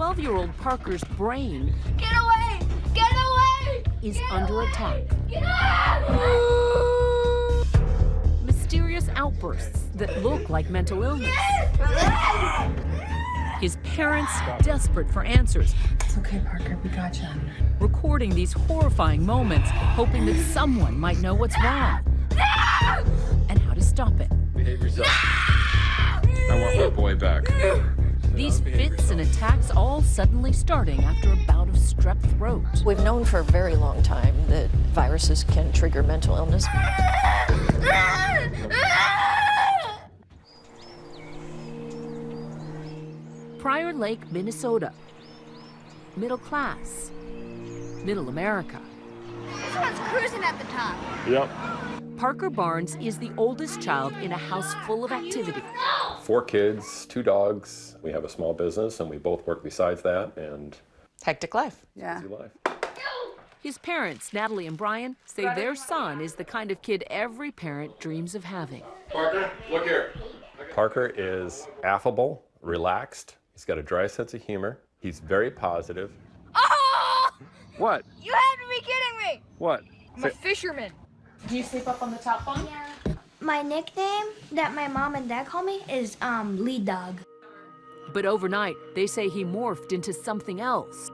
12-year-old Parker's brain Get away! Get away! is under attack. Get away! Mysterious outbursts that look like mental illness. His parents desperate for answers, It's okay, Parker, we gotcha. recording these horrifying moments, hoping that someone might know what's wrong and how to stop it. Behave yourself. I want my boy back. These fits and attacks all suddenly starting after a bout of strep throat. We've known for a very long time that viruses can trigger mental illness. Prior Lake, Minnesota. Middle class. Middle America. This one's cruising at the top. Yep. Parker Barnes is the oldest child in a house full of activity. 4 kids, 2 dogs. We have a small business, and we both work besides that, and Hectic life. Yeah. do life. His parents, Natalie and Brian, say their son is the kind of kid every parent dreams of having. Parker, look here. Parker is affable, relaxed. He's got a dry sense of humor. He's very positive. Oh! What? You have to be kidding me! What? I'm a fisherman. Do you sleep up on the top bunk? My nickname that my mom and dad call me is Lead Dog. But overnight, they say he morphed into something else.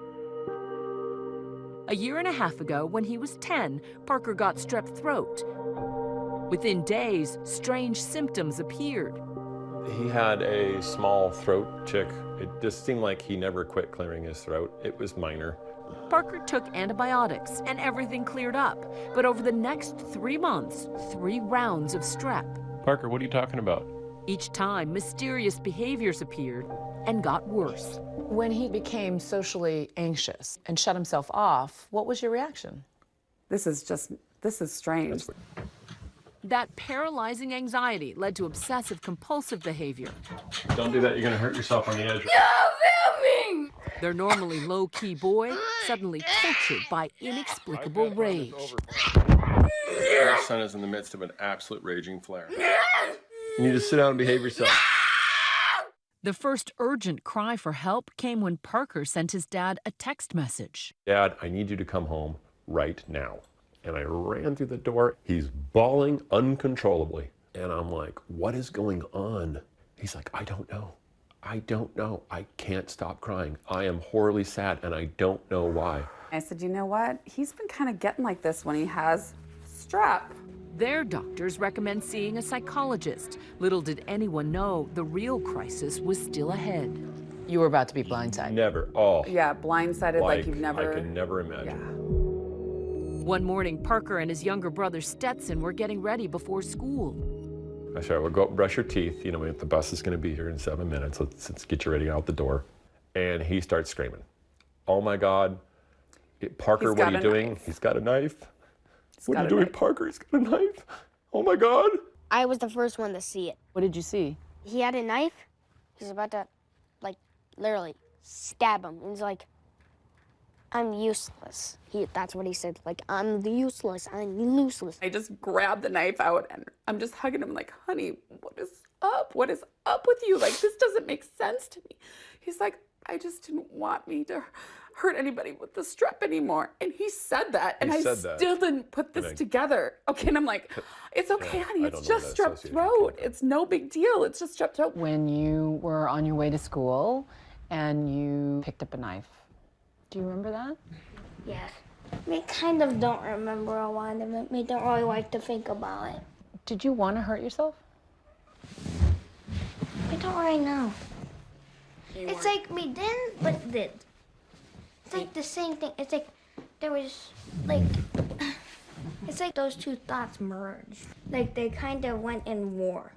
A year and a half ago, when he was 10, Parker got strep throat. Within days, strange symptoms appeared. He had a small throat tick. It just seemed like he never quit clearing his throat. It was minor. Parker took antibiotics and everything cleared up. But over the next 3 months, 3 rounds of strep. Parker, what are you talking about? Each time, mysterious behaviors appeared and got worse. When he became socially anxious and shut himself off, what was your reaction? This is strange. That paralyzing anxiety led to obsessive-compulsive behavior. Don't do that. You're going to hurt yourself on the edge. Filming! Their normally low-key boy suddenly tortured by inexplicable rage. Your son is in the midst of an absolute raging flare. You need to sit down and behave yourself. The first urgent cry for help came when Parker sent his dad a text message. Dad, I need you to come home right now. And I ran through the door. He's bawling uncontrollably. And I'm like, what is going on? He's like, I don't know. I don't know. I can't stop crying. I am horribly sad and I don't know why. I said, you know what? He's been kind of getting like this when he has strep. Their doctors recommend seeing a psychologist. Little did anyone know the real crisis was still ahead. You were about to be blindsided. Never. Oh. Yeah, blindsided like you've never. I could never imagine. Yeah. One morning, Parker and his younger brother Stetson were getting ready before school. I said, well, go brush your teeth. You know, the bus is going to be here in 7 minutes. Let's get you ready out the door. And he starts screaming, oh my God. Parker, what are you doing? Knife. He's got a knife. What are you got a doing, knife. Parker? He's got a knife. Oh my God. I was the first one to see it. What did you see? He had a knife. He's about to, literally stab him. He's like, I'm useless. That's what he said. Like, I'm useless. I'm useless. I just grabbed the knife out and I'm just hugging him like, honey, what is up? What is up with you? Like, this doesn't make sense to me. He's like, I just didn't want me to hurt anybody with the strep anymore. And he said that, and I still didn't put this together. Okay, and I'm like, it's okay, honey, it's just strep throat. It's no big deal, it's just strep throat. When you were on your way to school and you picked up a knife. Do you remember that? Yes. I kind of don't remember a lot of it. I don't really like to think about it. Did you want to hurt yourself? I don't really know. It's like we didn't, but did. It's like the same thing. It's like there was like, it's like those two thoughts merged. Like they kind of went in war.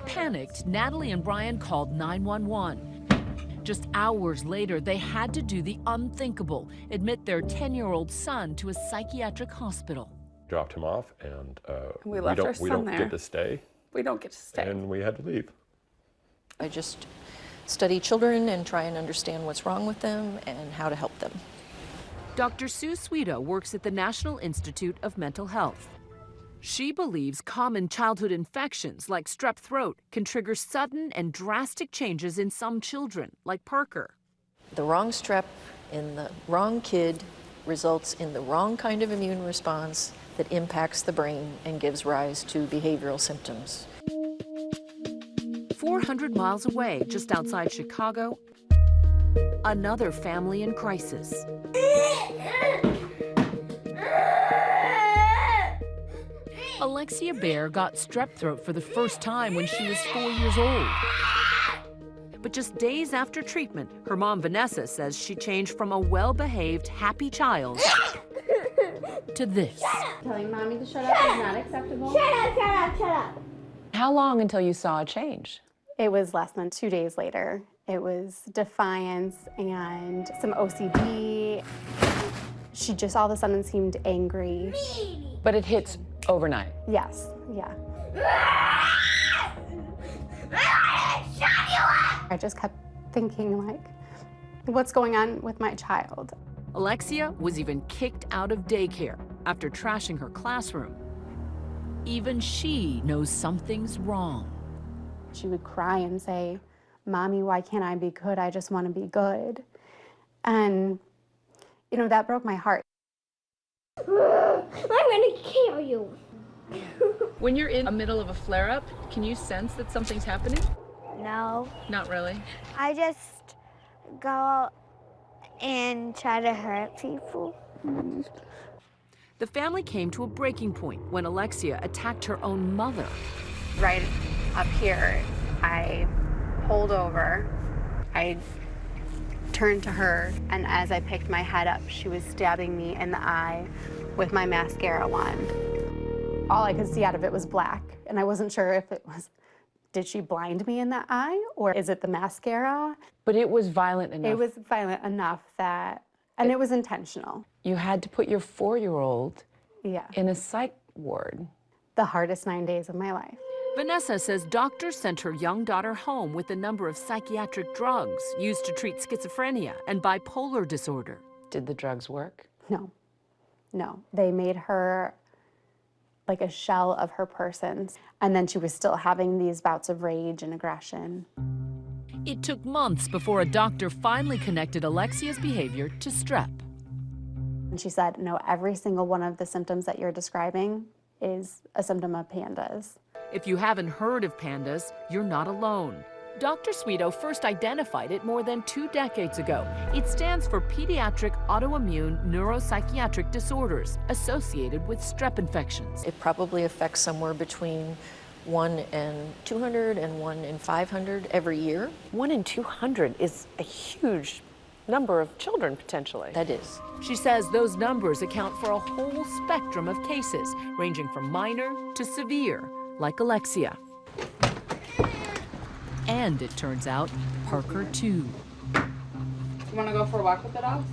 Panicked, Natalie and Brian called 911. Just hours later, they had to do the unthinkable, admit their 10-year-old son to a psychiatric hospital. Dropped him off, and We left our we son don't there. get to stay, We don't get to stay. and we had to leave. I just study children and try and understand what's wrong with them and how to help them. Dr. Sue Sweeto works at the National Institute of Mental Health. She believes common childhood infections like strep throat can trigger sudden and drastic changes in some children, like Parker. The wrong strep in the wrong kid results in the wrong kind of immune response that impacts the brain and gives rise to behavioral symptoms. 400 miles away, just outside Chicago, another family in crisis. Alexia Bear got strep throat for the first time when she was 4 years old. But just days after treatment, her mom, Vanessa, says she changed from a well-behaved, happy child to this. Telling mommy to shut up is not acceptable. Shut up. How long until you saw a change? It was less than 2 days later. It was defiance and some OCD. She just all of a sudden seemed angry. But it hits overnight. Yes, yeah. I just kept thinking, like, what's going on with my child? Alexia was even kicked out of daycare after trashing her classroom. Even she knows something's wrong. She would cry and say, Mommy, why can't I be good? I just want to be good. And, you know, that broke my heart. I'm gonna kill you. When you're in the middle of a flare-up, can you sense that something's happening? No. Not really. I just go and try to hurt people. The family came to a breaking point when Alexia attacked her own mother. Right up here, I pulled over. I turned to her, and as I picked my head up, she was stabbing me in the eye with my mascara wand. All I could see out of it was black, and I wasn't sure if it was, did she blind me in the eye, or is it the mascara? But it was violent enough. It was violent enough that, and it was intentional. You had to put your 4-year-old Yeah. in a psych ward. The hardest 9 days of my life. Vanessa says doctors sent her young daughter home with a number of psychiatric drugs used to treat schizophrenia and bipolar disorder. Did the drugs work? No, no. They made her like a shell of her person. And then she was still having these bouts of rage and aggression. It took months before a doctor finally connected Alexia's behavior to strep. And she said, no, every single one of the symptoms that you're describing is a symptom of PANDAS. If you haven't heard of PANDAS, you're not alone. Dr. Sweeto first identified it more than 2 decades ago. It stands for Pediatric Autoimmune Neuropsychiatric Disorders associated with strep infections. It probably affects somewhere between 1 in 200 and 1 in 500 every year. 1 in 200 is a huge number of children, potentially. That is. She says those numbers account for a whole spectrum of cases, ranging from minor to severe, like Alexia. And it turns out, Parker too. You want to go for a walk with the dogs?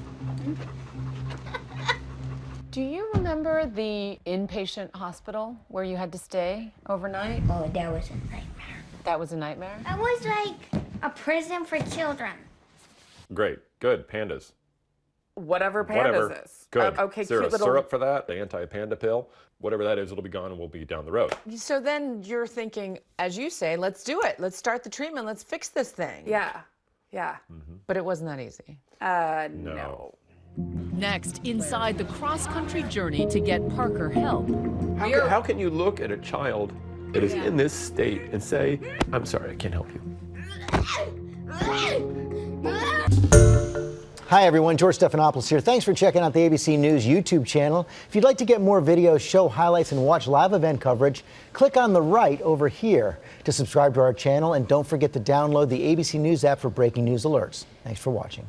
Do you remember the inpatient hospital where you had to stay overnight? Oh, that was a nightmare. That was a nightmare? That was like a prison for children. Great, good, pandas. Whatever pandas Whatever. is. Good. Okay, Is there cute a little. syrup for that? The anti-panda pill? Whatever that is, it'll be gone and we'll be down the road. So then you're thinking, as you say, let's do it. Let's start the treatment. Let's fix this thing. Yeah, yeah. But it wasn't that easy. No. Next, inside the cross-country journey to get Parker help. How can you look at a child that is in this state and say, I'm sorry, I can't help you? Hi everyone, George Stephanopoulos here. Thanks for checking out the ABC News YouTube channel. If you'd like to get more videos, show highlights, and watch live event coverage, click on the right over here to subscribe to our channel, and don't forget to download the ABC News app for breaking news alerts. Thanks for watching.